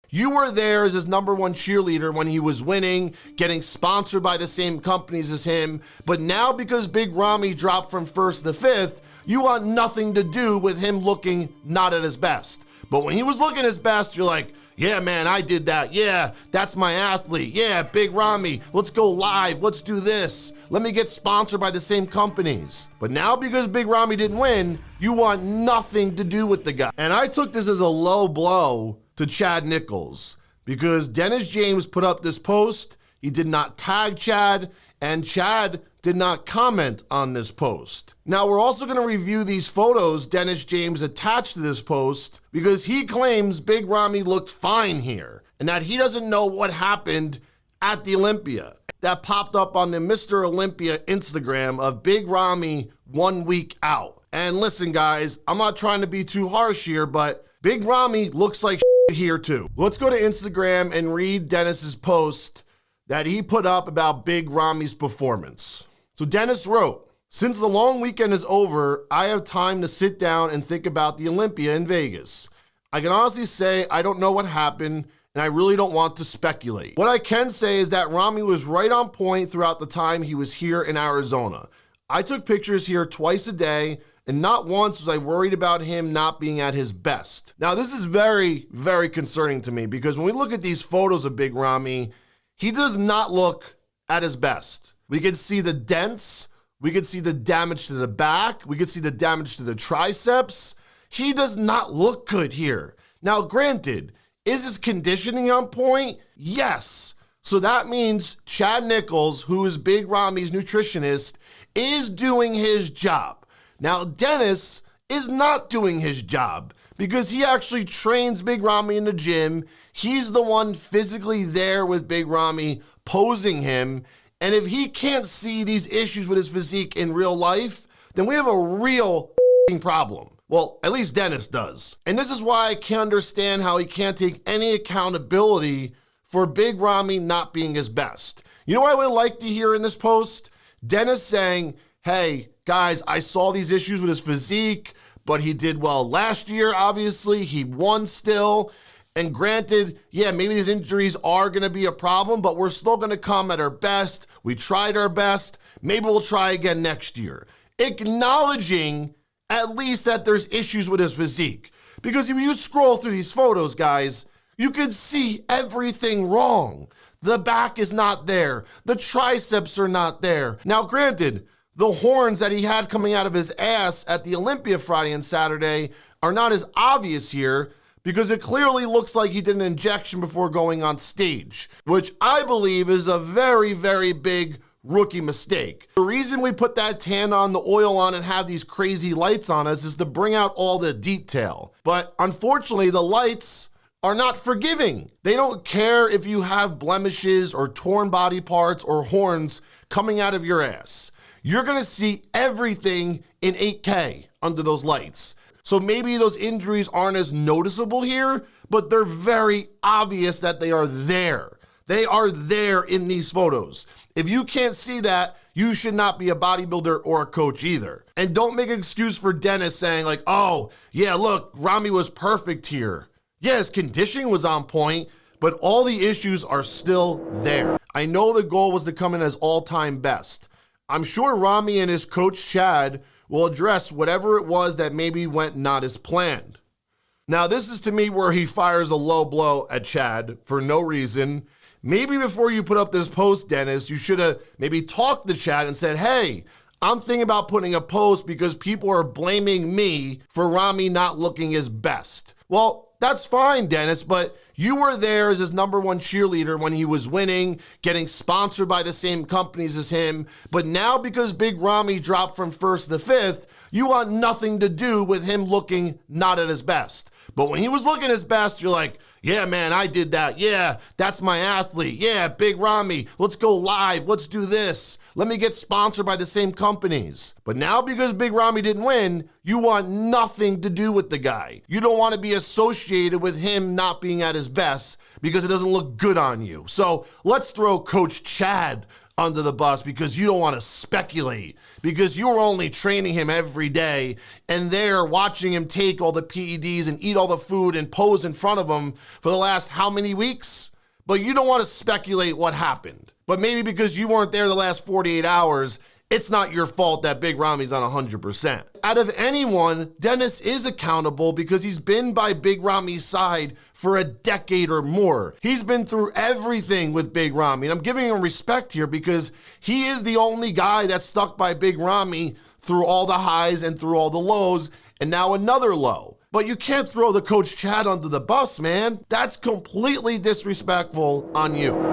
You were there as his #1 cheerleader when he was winning, getting sponsored by the same companies as him, but now because Big Ramy dropped from 1st to 5th, you want nothing to do with him looking not at his best. But when he was looking his best, you're like, yeah, man, I did that. Yeah, that's my athlete. Yeah, Big Ramy, let's go live. Let's do this. Let me get sponsored by the same companies. But now because Big Ramy didn't win, you want nothing to do with the guy. And I took this as a low blow to Chad Nichols because Dennis James put up this post. He did not tag Chad, and Chad did not comment on this post. Now, we're also going to review these photos Dennis James attached to this post because he claims Big Ramy looked fine here and that he doesn't know what happened at the Olympia. That popped up on the Mr. Olympia Instagram of Big Ramy 1 week out. And listen, guys, I'm not trying to be too harsh here, but Big Ramy looks like here too. Let's go to Instagram and read Dennis's post that he put up about Big Ramy's performance. So Dennis wrote, "Since the long weekend is over, I have time to sit down and think about the Olympia in Vegas. I can honestly say I don't know what happened, and I really don't want to speculate. What I can say is that Ramy was right on point throughout the time he was here in Arizona. I took pictures here twice a day, and not once was I worried about him not being at his best." Now, this is very, very concerning to me because when we look at these photos of Big Ramy, he does not look at his best. We could see the dents. We could see the damage to the back. We could see the damage to the triceps. He does not look good here. Now, granted, is his conditioning on point? Yes. So that means Chad Nichols, who is Big Ramy's nutritionist, is doing his job. Now, Dennis is not doing his job because he actually trains Big Ramy in the gym. He's the one physically there with Big Ramy, posing him. And if he can't see these issues with his physique in real life, then we have a real problem. Well, at least Dennis does. And this is why I can't understand how he can't take any accountability for Big Ramy not being his best. You know what I would like to hear in this post? Dennis saying, hey, guys, I saw these issues with his physique, but he did well last year, obviously. He won still. And granted, yeah, maybe these injuries are going to be a problem, but we're still going to come at our best. We tried our best. Maybe we'll try again next year. Acknowledging at least that there's issues with his physique. Because if you scroll through these photos, guys, you can see everything wrong. The back is not there. The triceps are not there. Now, granted, the horns that he had coming out of his ass at the Olympia Friday and Saturday are not as obvious here because it clearly looks like he did an injection before going on stage, which I believe is a very, very big rookie mistake. The reason we put that tan on, the oil on, and have these crazy lights on us is to bring out all the detail. But unfortunately, the lights are not forgiving. They don't care if you have blemishes or torn body parts or horns coming out of your ass. You're gonna see everything in 8K under those lights. So maybe those injuries aren't as noticeable here, but they're very obvious that they are there. They are there in these photos. If you can't see that, you should not be a bodybuilder or a coach either. And don't make an excuse for Dennis saying like, oh, yeah, look, Ramy was perfect here. Yeah, his conditioning was on point, but all the issues are still there. I know the goal was to come in as all-time best. I'm sure Ramy and his coach Chad will address whatever it was that maybe went not as planned. Now, this is to me where he fires a low blow at Chad for no reason. Maybe before you put up this post, Dennis, you should have maybe talked to Chad and said, hey, I'm thinking about putting a post because people are blaming me for Ramy not looking his best. Well, that's fine, Dennis, but you were there as his #1 cheerleader when he was winning, getting sponsored by the same companies as him. But now because Big Ramy dropped from 1st to 5th, you want nothing to do with him looking not at his best. But when he was looking his best, you're like, yeah, man, I did that. Yeah, that's my athlete. Yeah, Big Ramy, let's go live. Let's do this. Let me get sponsored by the same companies. But now because Big Ramy didn't win, you want nothing to do with the guy. You don't want to be associated with him not being at his best because it doesn't look good on you. So let's throw Coach Chad under the bus because you don't want to speculate, because you were only training him every day and there watching him take all the PEDs and eat all the food and pose in front of him for the last how many weeks? But you don't want to speculate what happened. But maybe because you weren't there the last 48 hours, it's not your fault that Big Rami's on 100%. Out of anyone, Dennis is accountable because he's been by Big Rami's side for a decade or more. He's been through everything with Big Rami, and I'm giving him respect here because he is the only guy that's stuck by Big Rami through all the highs and through all the lows, and now another low. But you can't throw the Coach Chad under the bus, man. That's completely disrespectful on you.